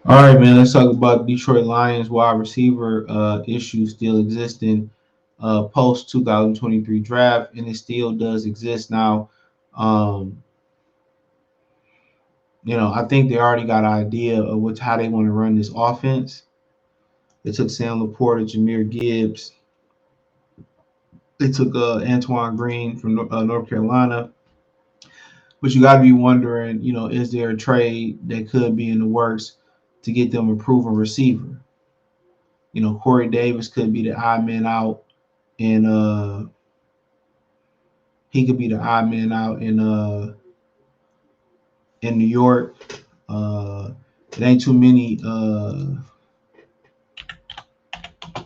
All right, man. Let's talk about Detroit Lions wide receiver issues still existing post 2023 draft, and it still does exist now. Um, I think they already got an idea of how they want to run this offense. They took Sam Laporta, Jameer Gibbs. They took Antoine Green from North Carolina. But you got to be wondering, is there a trade that could be in the works to get them a proven receiver? Corey Davis could be the odd man out, and he could be the odd man out in New York. Uh, it ain't too many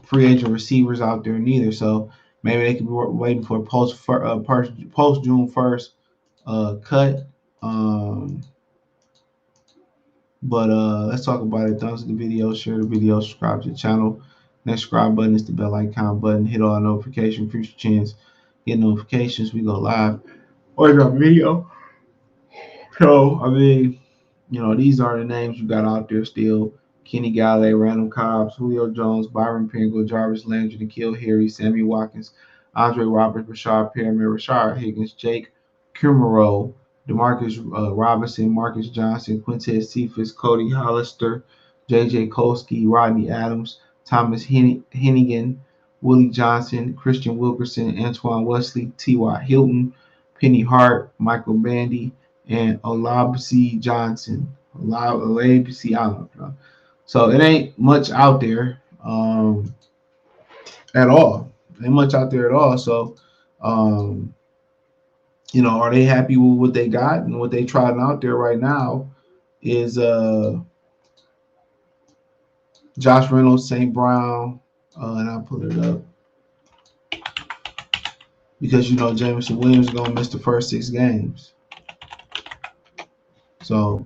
free agent receivers out there neither. So maybe they could be waiting for post June 1st cut. Um, but let's talk about it. Thumbs up the video, share the video, subscribe to the channel. Next subscribe button is the bell icon button. Hit all notifications, future chance, get notifications. We go live or drop video. So these are the names you got out there still. Kenny Galladay, Randall Cobbs, Julio Jones, Byron Pringle, Jarvis Landry, N'Keal Harry, Sammy Watkins, Andre Roberts, Rashard Perriman, Rashard Higgins, Jake Kumerow, Demarcus Robinson, Marcus Johnson, Quintez Cephas, Cody Hollister, J.J. Kolsky, Rodney Adams, Thomas Hennigan, Willie Johnson, Christian Wilkerson, Antoine Wesley, T.Y. Hilton, Penny Hart, Michael Bandy, and Olabisi Johnson. Olabisi, I don't know. So it ain't much out there at all. Ain't much out there at all. So, um, are they happy with what they got and what they tried out there right now? Is Josh Reynolds, St. Brown, and I'll pull it up because Jameson Williams is gonna miss the first 6 games. So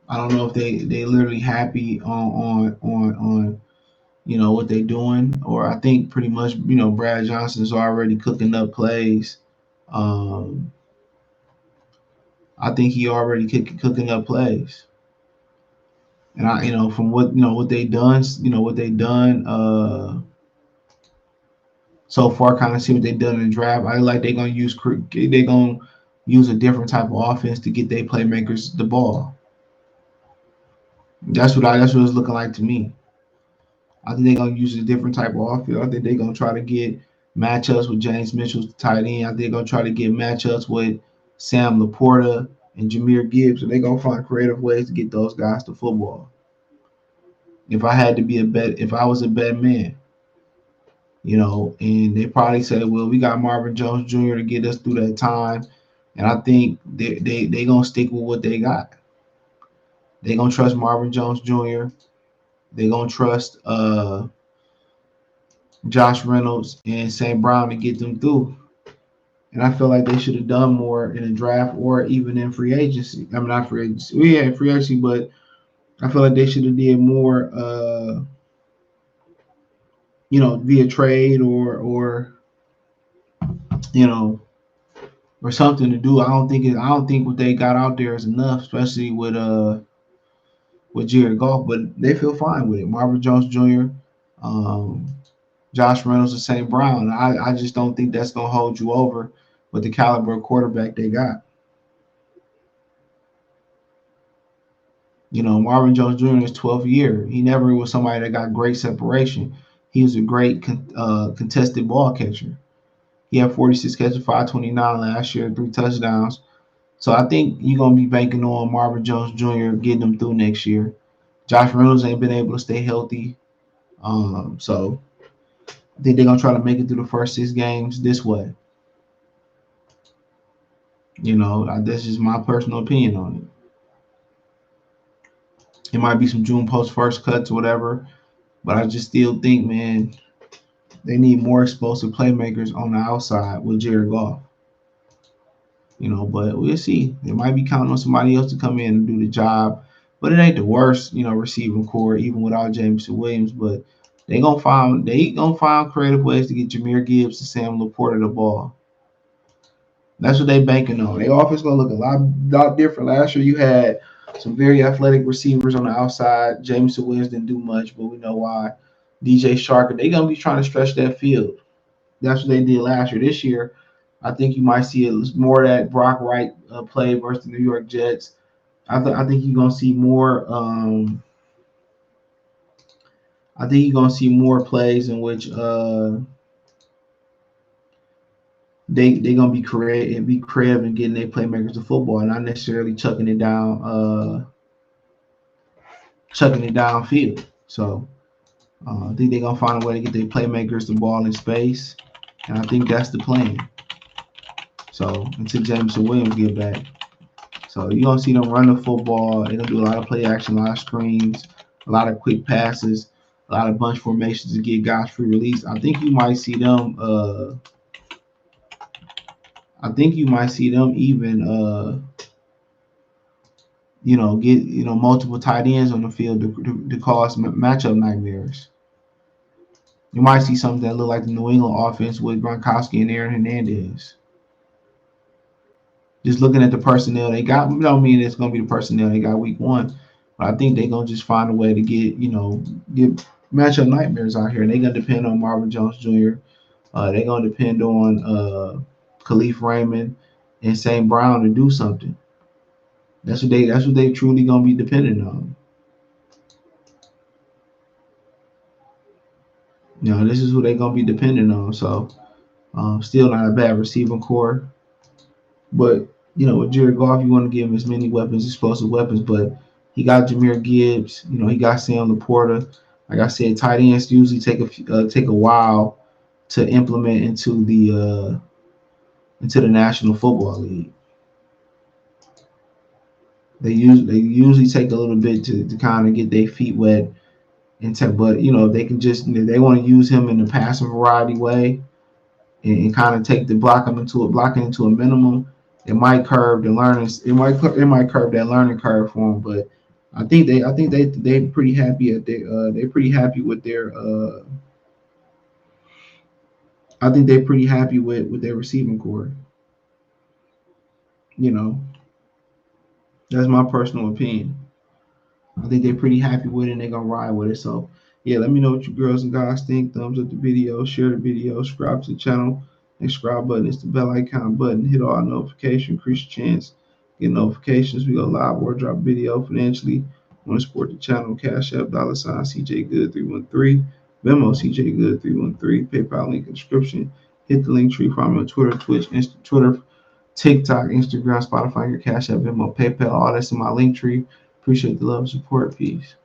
I don't know if they literally happy on what they doing, or I think pretty much Brad Johnson's already cooking up plays. Um, I think he already cooking up plays, and I from what they done so far, kind of see what they done in the draft. I like they gonna use a different type of offense to get their playmakers the ball. That's what it's looking like to me. I think they're gonna use a different type of offense. I think they're gonna try to get matchups with James Mitchell's tight end. I think they're gonna try to get matchups with Sam Laporta and Jameer Gibbs. And they're gonna find creative ways to get those guys to football. If I was a bet man, and they probably said, well, we got Marvin Jones Jr. to get us through that time. And I think they gonna stick with what they got. They're gonna trust Marvin Jones Jr. They're gonna trust Josh Reynolds and St. Brown to get them through. And I feel like they should have done more in the draft or even in free agency. I mean, not free agency. We had free agency, but I feel like they should have did more, via trade or you know, or something to do. I don't think what they got out there is enough, especially with Jared Goff. But they feel fine with it. Marvin Jones Jr., um, Josh Reynolds, and St. Brown. I just don't think that's gonna hold you over with the caliber of quarterback they got. Marvin Jones Jr. is 12th year. He never was somebody that got great separation. He was a great contested ball catcher. He had 46 catches, 529 last year, 3 touchdowns. So I think you're gonna be banking on Marvin Jones Jr. getting them through next year. Josh Reynolds ain't been able to stay healthy. So I think they're gonna try to make it through the first 6 games this way. That's just my personal opinion on it. It might be some June post first cuts or whatever, but I just still think, man, they need more explosive playmakers on the outside with Jared Goff. But we'll see. They might be counting on somebody else to come in and do the job. But it ain't the worst, receiving core, even without Jameson Williams. But they gonna find creative ways to get Jameer Gibbs and Sam Laporta the ball. That's what they banking on. Their offense gonna look a lot different. Last year you had Some very athletic receivers on the outside. Jameson Williams didn't do much, but we know why. DJ Shark, they're gonna be trying to stretch that field. That's what they did last year. This year, I think you might see more of that Brock Wright play versus the New York Jets. I think you're gonna see more. I think you're gonna see more plays in which they gonna be creative and getting their playmakers to football, and not necessarily chucking it downfield. So I think they're gonna find a way to get their playmakers the ball in space, and I think that's the plan. So until Jameson Williams get back, so you're gonna see them run the football. They're gonna do a lot of play action, a lot of screens, a lot of quick passes, a lot of bunch formations to get guys free release. I think you might see them. I think you might see them even. Get multiple tight ends on the field to cause matchup nightmares. You might see something that look like the New England offense with Gronkowski and Aaron Hernandez. Just looking at the personnel they got, don't mean it's going to be the personnel they got week one, but I think they're going to just find a way to get matchup nightmares out here, and they're going to depend on Marvin Jones Jr. They're going to depend on Khalif Raymond and St. Brown to do something. That's what they truly going to be dependent on. This is who they're gonna be dependent on. So, still not a bad receiving core, but with Jared Goff, you want to give him as many weapons, explosive weapons. But he got Jahmyr Gibbs. He got Sam Laporta. Like I said, tight ends usually take a while to implement into the National Football League. They usually take a little bit to kind of get their feet wet. But if they can just if they want to use him in the passing variety way, and kind of take the blocking into a minimum, it might curve the learning. It might curve that learning curve for them. But I think they pretty happy at they're pretty happy with their I think they're pretty happy with their receiving core. You know, that's my personal opinion. I think they're pretty happy with it and they're gonna ride with it. So yeah, let me know what you girls and guys think. Thumbs up the video, share the video, subscribe to the channel. And subscribe button is the bell icon button. Hit all notifications, increase your chance. Get notifications. We go live or drop video financially. Want to support the channel? Cash App $ CJ Good 313. Venmo CJ Good 313. PayPal link in the description. Hit the link tree. Follow me on Twitter, Twitch, Twitter, TikTok, Instagram, Spotify, your Cash App, Venmo, PayPal. All that's in my link tree. Appreciate the love and support. Peace.